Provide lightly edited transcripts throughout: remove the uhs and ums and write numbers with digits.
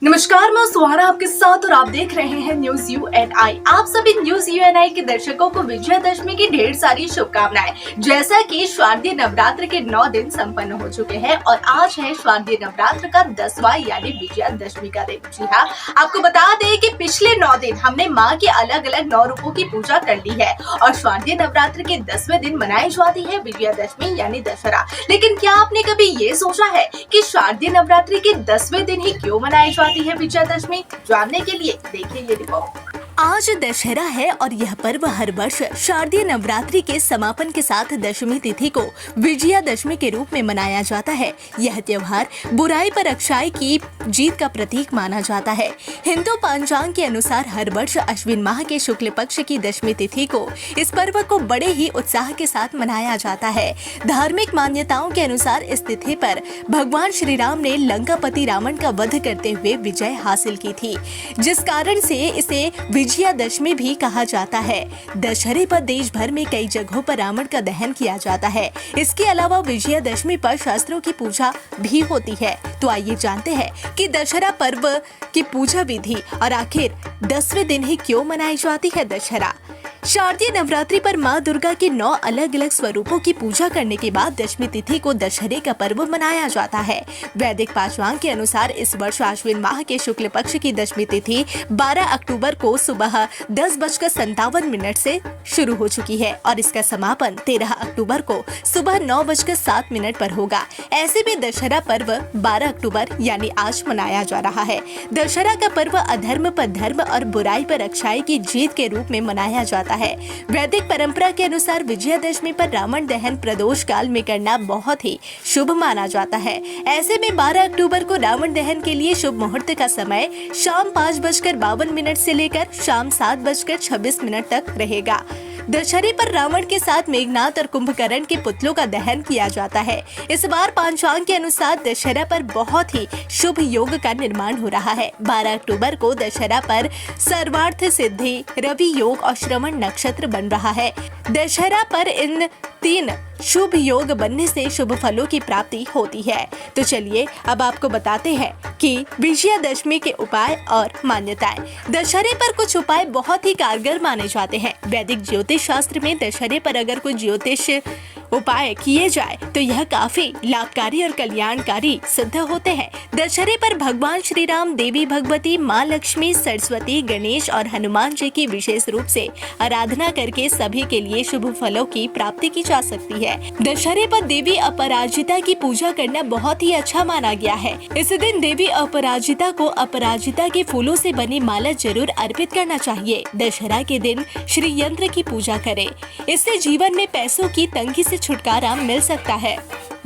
नमस्कार, मैं सुहाना आपके साथ और आप देख रहे हैं न्यूज यूएनआई। आप सभी न्यूज यूएनआई के दर्शकों को विजयादशमी की ढेर सारी शुभकामनाएं। जैसा कि शारदीय नवरात्र के 9 दिन संपन्न हो चुके हैं और आज है शारदीय नवरात्र का 10वां यानी विजयादशमी का दिन। जी हाँ, आपको बता दें कि पिछले 9 दिन हमने माँ के अलग अलग 9 रूपों की पूजा कर ली है और शारदीय नवरात्र के 10वें दिन मनाई जाती है विजयादशमी यानी दशहरा। लेकिन क्या आपने कभी ये सोचा है कि शारदीय नवरात्रि के 10वें दिन ही क्यों मनाई जाती है विजयादशमी? जानने के लिए देखिए ये रिपोर्ट। आज दशहरा है और यह पर्व हर वर्ष शारदीय नवरात्रि के समापन के साथ दशमी तिथि को विजयादशमी के रूप में मनाया जाता है। यह त्योहार बुराई पर अच्छाई की जीत का प्रतीक माना जाता है। हिंदू पंचांग के अनुसार हर वर्ष अश्विन माह के शुक्ल पक्ष की दशमी तिथि को इस पर्व को बड़े ही उत्साह के साथ मनाया जाता है। धार्मिक मान्यताओं के अनुसार इस तिथि पर भगवान श्री राम ने लंकापति रावण का वध करते हुए विजय हासिल की थी, जिस कारण से इसे विजयादशमी भी कहा जाता है। दशहरे पर देश भर में कई जगहों पर रावण का दहन किया जाता है। इसके अलावा विजयादशमी पर शास्त्रों की पूजा भी होती है। तो आइए जानते हैं कि दशहरा पर्व की पूजा विधि और आखिर 10वें दिन ही क्यों मनाई जाती है दशहरा। शारदीय नवरात्रि पर माँ दुर्गा के 9 अलग अलग स्वरूपों की पूजा करने के बाद दशमी तिथि को दशहरे का पर्व मनाया जाता है। वैदिक पांचांग के अनुसार इस वर्ष आश्विन माह के शुक्ल पक्ष की दशमी तिथि 12 अक्टूबर को सुबह 10:57 से शुरू हो चुकी है और इसका समापन 13 अक्टूबर को सुबह 9:07 पर होगा। ऐसे में दशहरा पर्व 12 अक्टूबर यानी आज मनाया जा रहा है। दशहरा का पर्व अधर्म पर धर्म और बुराई पर अच्छाई की जीत के रूप में मनाया जाता है। वैदिक परंपरा के अनुसार विजयादशमी पर रावण दहन प्रदोष काल में करना बहुत ही शुभ माना जाता है। ऐसे में 12 अक्टूबर को रावण दहन के लिए शुभ मुहूर्त का समय शाम 5:52 से लेकर शाम 7:26 तक रहेगा। दशहरे पर रावण के साथ मेघनाथ और कुंभकर्ण के पुतलों का दहन किया जाता है। इस बार पंचांग के अनुसार दशहरा पर बहुत ही शुभ योग का निर्माण हो रहा है। 12 अक्टूबर को दशहरा पर सर्वार्थ सिद्धि, रवि योग और श्रवण नक्षत्र बन रहा है। दशहरा पर इन 3 शुभ योग बनने से शुभ फलों की प्राप्ति होती है। तो चलिए अब आपको बताते हैं कि विजयादशमी के उपाय और मान्यताएं। दशहरे पर कुछ उपाय बहुत ही कारगर माने जाते हैं। वैदिक ज्योतिष शास्त्र में दशहरे पर अगर कोई ज्योतिष उपाय किए जाए तो यह काफी लाभकारी और कल्याणकारी सिद्ध होते हैं। दशहरे पर भगवान श्री राम, देवी भगवती, माँ लक्ष्मी, सरस्वती, गणेश और हनुमान जी की विशेष रूप से आराधना करके सभी के लिए शुभ फलों की प्राप्ति की जा सकती है। दशहरे पर देवी अपराजिता की पूजा करना बहुत ही अच्छा माना गया है। इस दिन देवी अपराजिता को अपराजिता के फूलों से बनी माला जरूर अर्पित करना चाहिए। दशहरा के दिन श्री यंत्र की पूजा करें, इससे जीवन में पैसों की तंगी से छुटकारा मिल सकता है।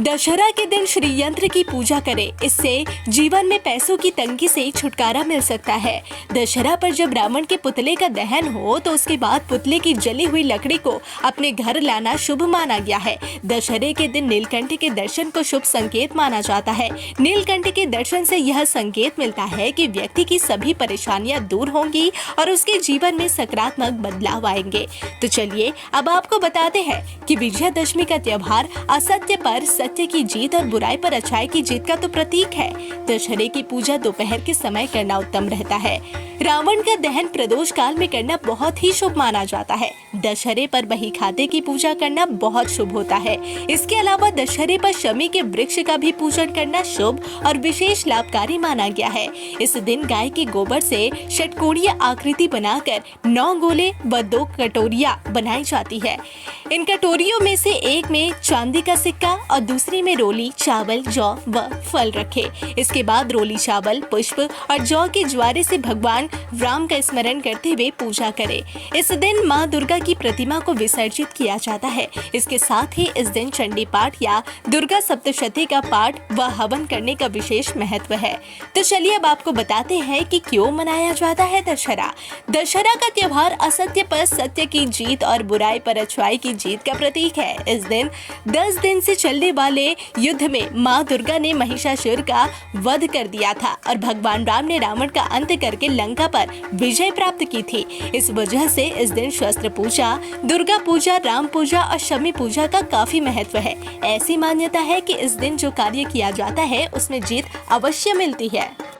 दशहरा के दिन श्री यंत्र की पूजा करें, इससे जीवन में पैसों की तंगी से छुटकारा मिल सकता है। दशहरा पर जब रावण के पुतले का दहन हो तो उसके बाद पुतले की जली हुई लकड़ी को अपने घर लाना शुभ माना गया है। दशहरे के दिन नीलकंठ के दर्शन को शुभ संकेत माना जाता है। नीलकंठ के दर्शन से यह संकेत मिलता है कि व्यक्ति की सभी परेशानियां दूर होंगी और उसके जीवन में सकारात्मक बदलाव आएंगे। तो चलिए अब आपको बताते हैं कि विजयादशमी का त्योहार असत्य पर सत्य की जीत और बुराई पर अच्छाई की जीत का तो प्रतीक है। दशहरे की पूजा दोपहर के समय करना उत्तम रहता है। रावण का दहन प्रदोष काल में करना बहुत ही शुभ माना जाता है। दशहरे पर बही खाते की पूजा करना बहुत शुभ होता है। इसके अलावा दशहरे पर शमी के वृक्ष का भी पूजन करना शुभ और विशेष लाभकारी माना गया है। इस दिन गाय के गोबर से षटकोणीय आकृति बनाकर 9 गोले व 2 कटोरियां बनाई जाती है। इन कटोरियों में से एक में चांदी का सिक्का और दूसरी में रोली, चावल, जौ व फल रखे। इसके बाद रोली, चावल, पुष्प और जौ के ज्वारे से भगवान राम का स्मरण करते हुए पूजा करें। इस दिन माँ दुर्गा की प्रतिमा को विसर्जित किया जाता है। इसके साथ ही इस दिन चंडी पाठ या दुर्गा सप्तशती का पाठ व हवन करने का विशेष महत्व है। तो चलिए अब आपको बताते हैं कि क्यों मनाया जाता है दशहरा। दशहरा का त्योहार असत्य पर सत्य की जीत और बुराई पर अच्छाई की जीत का प्रतीक है। इस दिन 10 दिन से चलने वाले युद्ध में माँ दुर्गा ने महिषासुर का वध कर दिया था और भगवान राम ने रावण का अंत करके लंका पर विजय प्राप्त की थी। इस वजह से इस दिन शस्त्र पूजा, दुर्गा पूजा, राम पूजा और शमी पूजा का काफी महत्व है। ऐसी मान्यता है कि इस दिन जो कार्य किया जाता है उसमें जीत अवश्य मिलती है।